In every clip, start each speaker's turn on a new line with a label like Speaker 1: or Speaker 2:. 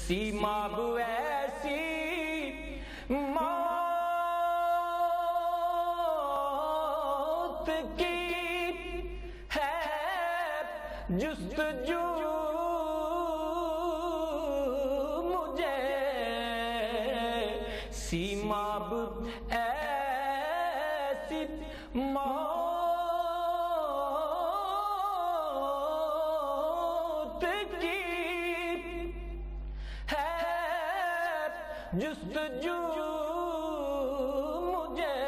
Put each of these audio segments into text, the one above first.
Speaker 1: سیماب ایسی موت کی ہے جستجو مجھے، سیماب ایسی موت کی ہے جستجو مجھے،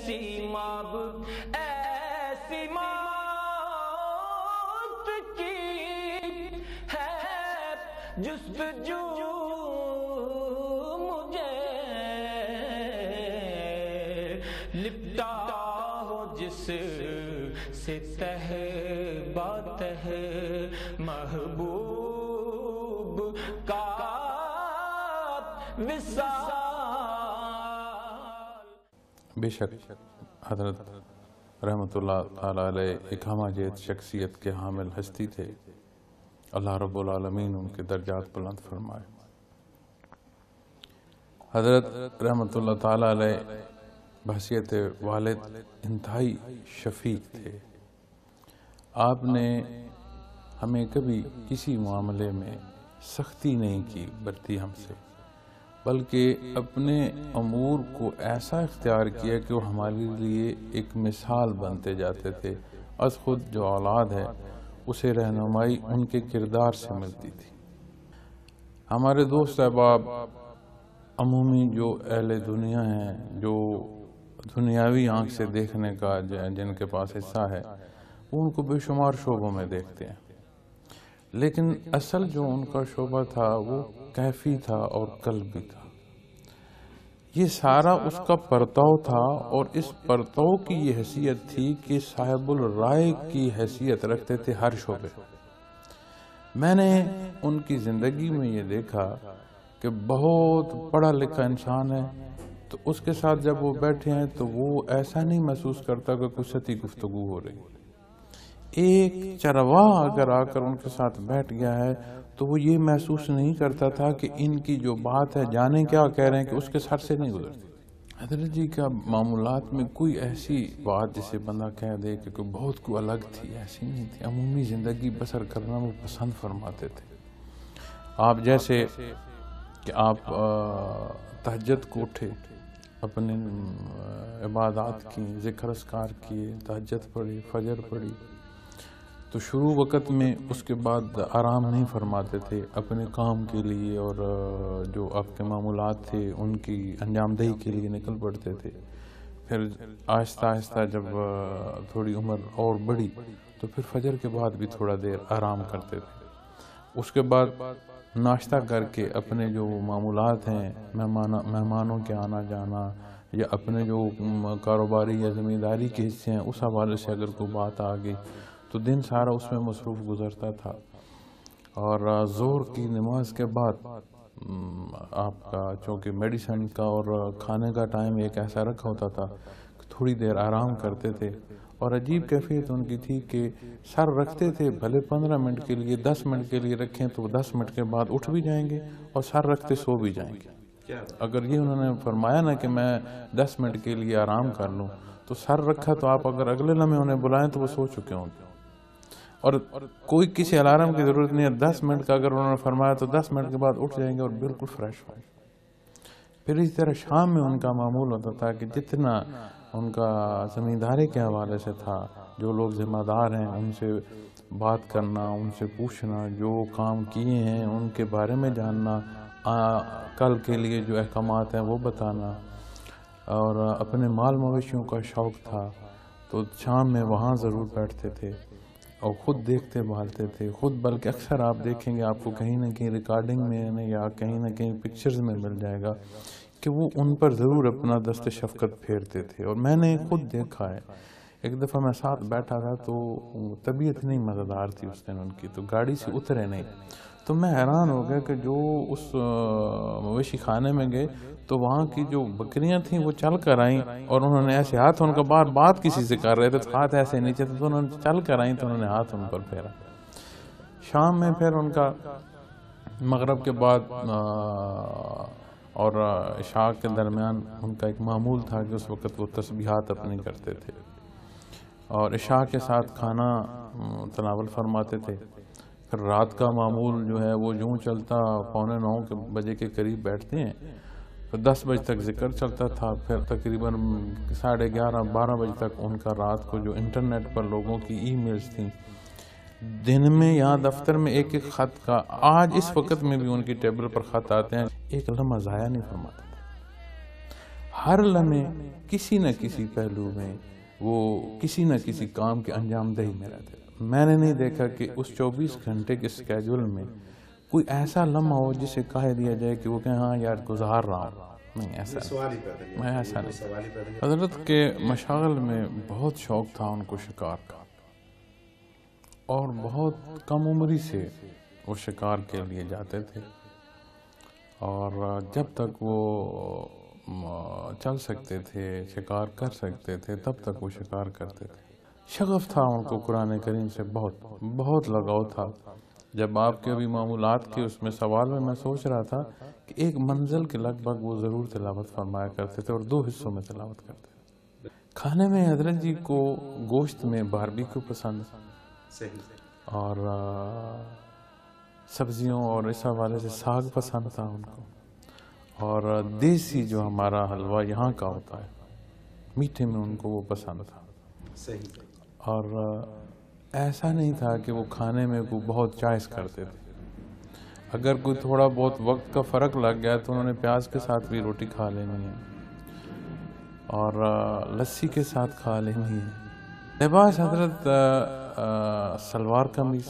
Speaker 1: سیماب ایسی موت کی ہے جستجو مجھے، لپٹا ہو جس سے تہ باتہ محبوب کا وصال۔
Speaker 2: بے شک حضرت رحمۃ اللہ تعالیٰ علیہ ایک ہمہ جیت شخصیت کے حامل ہستی تھے، اللہ رب العالمین ان کے درجات بلند فرمائے۔ حضرت رحمۃ اللہ تعالیٰ علیہ بحیثیت والد انتہائی شفیق تھے۔ آپ نے ہمیں کبھی کسی معاملے میں سختی نہیں کی برتی ہم سے، بلکہ اپنے امور کو ایسا اختیار کیا کہ وہ ہمارے لیے ایک مثال بنتے جاتے تھے۔ از خود جو اولاد ہے اسے رہنمائی ان کے کردار سے ملتی تھی۔ ہمارے دوست احباب عمومی جو اہل دنیا ہیں، جو دنیاوی آنکھ سے دیکھنے کا جن کے پاس حصہ ہے، وہ ان کو بے شمار شعبوں میں دیکھتے ہیں، لیکن اصل جو ان کا شعبہ تھا وہ کیفی تھا اور قلبی تھا۔ یہ سارا اس کا پرتاؤ تھا، اور اس پرتاؤ کی یہ حیثیت تھی کہ صاحب الرائے کی حیثیت رکھتے تھے ہر شعبے۔ میں نے ان کی زندگی میں یہ دیکھا کہ بہت پڑھا لکھا انسان ہے، تو اس کے ساتھ جب وہ بیٹھے ہیں تو وہ ایسا نہیں محسوس کرتا کہ کچھ سطحی گفتگو ہو رہی۔ ایک چرواہ اگر آ کر ان کے ساتھ بیٹھ گیا ہے تو وہ یہ محسوس نہیں کرتا تھا کہ ان کی جو بات ہے جانے کیا کہہ رہے ہیں کہ اس کے سر سے نہیں گزرتی۔ حضرت جی کا معمولات میں کوئی ایسی بات جسے بندہ کہہ دے کہ کوئی بہت کوئی الگ تھی، ایسی نہیں تھی۔ عمومی زندگی بسر کرنا وہ پسند فرماتے تھے۔ آپ جیسے کہ آپ تہجد کو اٹھے، اپنے عبادات کی، ذکر اذکار کیے، تہجد پڑھی، فجر پڑھی، تو شروع وقت میں اس کے بعد آرام نہیں فرماتے تھے، اپنے کام کے لیے اور جو آپ کے معمولات تھے ان کی انجام دہی کے لیے نکل پڑتے تھے۔ پھر آہستہ آہستہ جب تھوڑی عمر اور بڑھی تو پھر فجر کے بعد بھی تھوڑا دیر آرام کرتے تھے۔ اس کے بعد ناشتہ کر کے اپنے جو معمولات ہیں، مہمانوں کے آنا جانا یا اپنے جو کاروباری یا زمینداری کے حصے ہیں، اس حوالے سے اگر کوئی بات آ گئی تو دن سارا اس میں مصروف گزرتا تھا۔ اور ظہر کی نماز کے بعد آپ کا چونکہ میڈیسن کا اور کھانے کا ٹائم ایک ایسا رکھا ہوتا تھا کہ تھوڑی دیر آرام کرتے تھے، اور عجیب کیفیت ان کی تھی کہ سر رکھتے تھے، بھلے 15 منٹ کے لیے 10 منٹ کے لیے رکھیں تو 10 منٹ کے بعد اٹھ بھی جائیں گے اور سر رکھتے سو بھی جائیں گے۔ اگر یہ انہوں نے فرمایا نا کہ میں 10 منٹ کے لیے آرام کر لوں تو سر رکھا تو آپ اگر اگلے لمحے انہیں بلائیں تو وہ سو چکے ہوں گے، اور کوئی کسی الارم کی ضرورت نہیں ہے۔ 10 منٹ کا اگر انہوں نے فرمایا تو 10 منٹ کے بعد اٹھ جائیں گے اور بالکل فریش ہوں گے۔ پھر اسی طرح شام میں ان کا معمول ہوتا تھا کہ جتنا ان کا زمینداری کے حوالے سے تھا، جو لوگ ذمہ دار ہیں ان سے بات کرنا، ان سے پوچھنا، جو کام کیے ہیں ان کے بارے میں جاننا، کل کے لیے جو احکامات ہیں وہ بتانا، اور اپنے مال مویشیوں کا شوق تھا تو شام میں وہاں ضرور بیٹھتے تھے اور خود دیکھتے بھالتے تھے خود، بلکہ اکثر آپ دیکھیں گے آپ کو کہیں نہ کہیں ریکارڈنگ میں یا کہیں نہ کہیں پکچرز میں مل جائے گا کہ وہ ان پر ضرور اپنا دست شفقت پھیرتے تھے۔ اور میں نے خود دیکھا ہے، ایک دفعہ میں ساتھ بیٹھا تھا تو طبیعت نہیں مزیدار تھی اس دن ان کی، تو گاڑی سے اترے نہیں، تو میں حیران ہو گیا کہ جو اس مویشی خانے میں گئے تو وہاں کی جو بکریاں تھیں وہ چل کر آئیں، اور انہوں نے ایسے ہاتھ ان کا بار بات کسی سے کر رہے تھے تو ہاتھ ایسے نیچے تھے، تو انہوں نے چل کر آئیں تو انہوں نے ہاتھ ان پر پھیرا۔ شام میں پھر ان کا مغرب کے بعد اور عشاء کے درمیان ان کا ایک معمول تھا کہ اس وقت وہ تسبیحات اپنی کرتے تھے اور عشاء کے ساتھ کھانا تناول فرماتے تھے. پھر رات کا معمول جو ہے وہ یوں چلتا 8:45 بجے کے قریب بیٹھتے ہیں، پھر 10 بجے تک ذکر چلتا تھا، پھر تقریباً 11:30-12 بجے تک ان کا رات کو جو انٹرنیٹ پر لوگوں کی ای میلز تھیں، دن میں یا دفتر میں ایک ایک خط کا، آج اس وقت میں بھی ان کی ٹیبل پر خط آتے ہیں، ایک لمحہ ضائع نہیں فرماتے تھے. ہر لمحے کسی نہ کسی پہلو میں وہ کسی نہ کسی کام کے انجام دہی میں رہتے. میں نے نہیں دیکھا کہ اس 24 گھنٹے کے اسکیجول میں کوئی ایسا لمحہ ہو جسے کہہ دیا جائے کہ وہ کہیں ہاں یار گزار رہا ہوں. نہیں، ایسا نہیں. حضرت کے مشاغل میں بہت شوق تھا ان کو شکار کا، اور بہت کم عمری سے وہ شکار کے لیے جاتے تھے، اور جب تک وہ چل سکتے تھے، شکار کر سکتے تھے، تب تک وہ شکار کرتے تھے. شغف تھا ان کو قرآن کریم سے، بہت لگاؤ تھا. جب آپ کے ابھی معمولات کے اس میں سوال میں سوچ رہا تھا کہ ایک منزل کے لگ بھگ وہ ضرور تلاوت فرمایا کرتے تھے اور 2 حصوں میں تلاوت کرتے تھے. کھانے میں حضرت جی کو گوشت میں باربیکیو پسند، اور سبزیوں اور اس حوالے سے ساگ پسند تھا ان کو، اور دیسی جو ہمارا حلوہ یہاں کا ہوتا ہے میٹھے میں ان کو وہ پسند تھا. اور ایسا نہیں تھا کہ وہ کھانے میں کوئی بہت چوائس کرتے تھے. اگر کوئی تھوڑا بہت وقت کا فرق لگ گیا تو انہوں نے پیاز کے ساتھ بھی روٹی کھا لینی ہے اور لسی کے ساتھ کھا لینی ہے. لباس حضرت سلوار قمیص،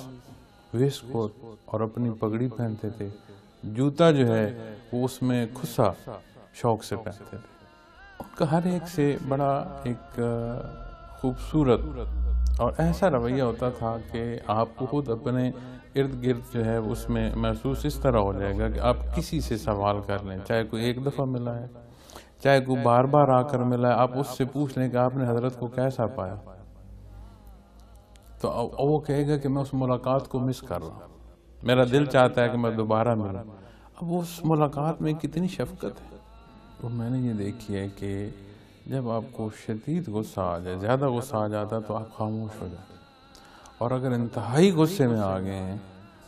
Speaker 2: ویسٹ کوٹ اور اپنی پگڑی پہنتے تھے. جوتا جو ہے وہ اس میں کھسا شوق سے پہنتے تھے. ان کا ہر ایک سے بڑا ایک خوبصورت اور ایسا رویہ ہوتا تھا کہ آپ کو خود اپنے ارد گرد جو ہے اس میں محسوس اس طرح ہو جائے گا کہ آپ کسی سے سوال کر لیں، چاہے کوئی ایک دفعہ ملا ہے، چاہے کوئی بار بار آ کر ملا ہے، آپ اس سے پوچھ لیں کہ آپ نے حضرت کو کیسا پایا، تو وہ کہے گا کہ میں اس ملاقات کو مس کر رہا ہوں، میرا دل چاہتا ہے کہ میں دوبارہ ملوں. اب اس ملاقات میں کتنی شفقت ہے. تو میں نے یہ دیکھی ہے کہ جب آپ کو شدید غصہ آ جائے، زیادہ غصہ آ جاتا تو آپ خاموش ہو جاتے، اور اگر انتہائی غصے میں آ گئے ہیں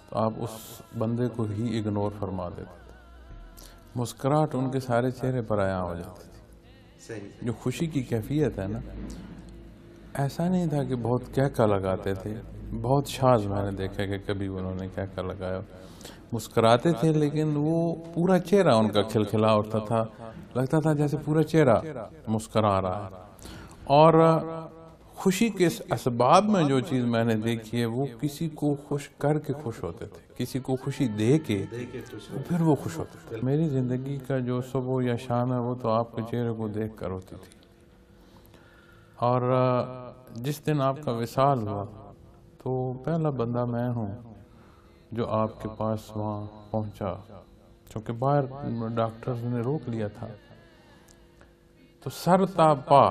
Speaker 2: تو آپ اس بندے کو ہی اگنور فرما دیتے تھے. مسکراہٹ ان کے سارے چہرے پر عیاں ہو جاتی تھی. جو خوشی کی کیفیت ہے نا، ایسا نہیں تھا کہ بہت کہکا لگاتے تھے. بہت شاذ میں نے دیکھا کہ کبھی انہوں نے کہکا لگایا. مسکراتے تھے لیکن وہ پورا چہرہ ان کا کھلکھلا اٹھتا تھا، لگتا تھا جیسے پورا چہرہ مسکرا رہا ہے. اور خوشی کے اسباب میں جو چیز میں نے دیکھی ہے، وہ کسی کو خوش کر کے خوش ہوتے تھے، کسی کو خوشی دے کے پھر وہ خوش ہوتے تھے. میری زندگی کا جو صبح یا شام ہے وہ تو آپ کے چہرے کو دیکھ کر ہوتی تھی. اور جس دن آپ کا وصال ہوا تو پہلا بندہ میں ہوں جو آپ کے پاس وہاں پہنچا، چونکہ باہر ڈاکٹرز نے روک لیا تھا. تو سر تا پا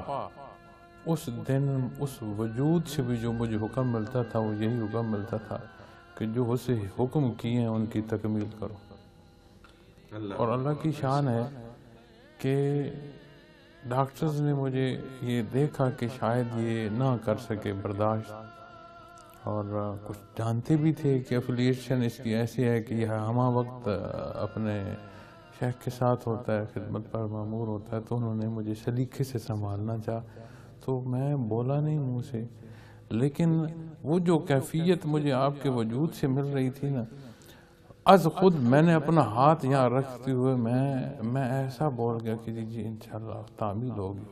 Speaker 2: اس دن اس وجود سے بھی جو مجھے حکم ملتا تھا وہ یہی حکم ملتا تھا کہ جو اسے حکم کیے ہیں ان کی تکمیل کرو. اور اللہ کی شان ہے کہ ڈاکٹرز نے مجھے یہ دیکھا کہ شاید یہ نہ کر سکے برداشت، اور کچھ جانتے بھی تھے کہ افیلیشن اس کی ایسی ہے کہ یہ ہمہ وقت اپنے شیخ کے ساتھ ہوتا ہے، خدمت پر مامور ہوتا ہے. تو انہوں نے مجھے سلیقے سے سنبھالنا چاہا تو میں بولا نہیں منہ سے، لیکن وہ جو کیفیت مجھے آپ کے وجود سے مل رہی تھی نا، از خود میں نے اپنا ہاتھ یہاں رکھتے ہوئے میں ایسا بول گیا کہ جی انشاءاللہ تعمیل ہوگی.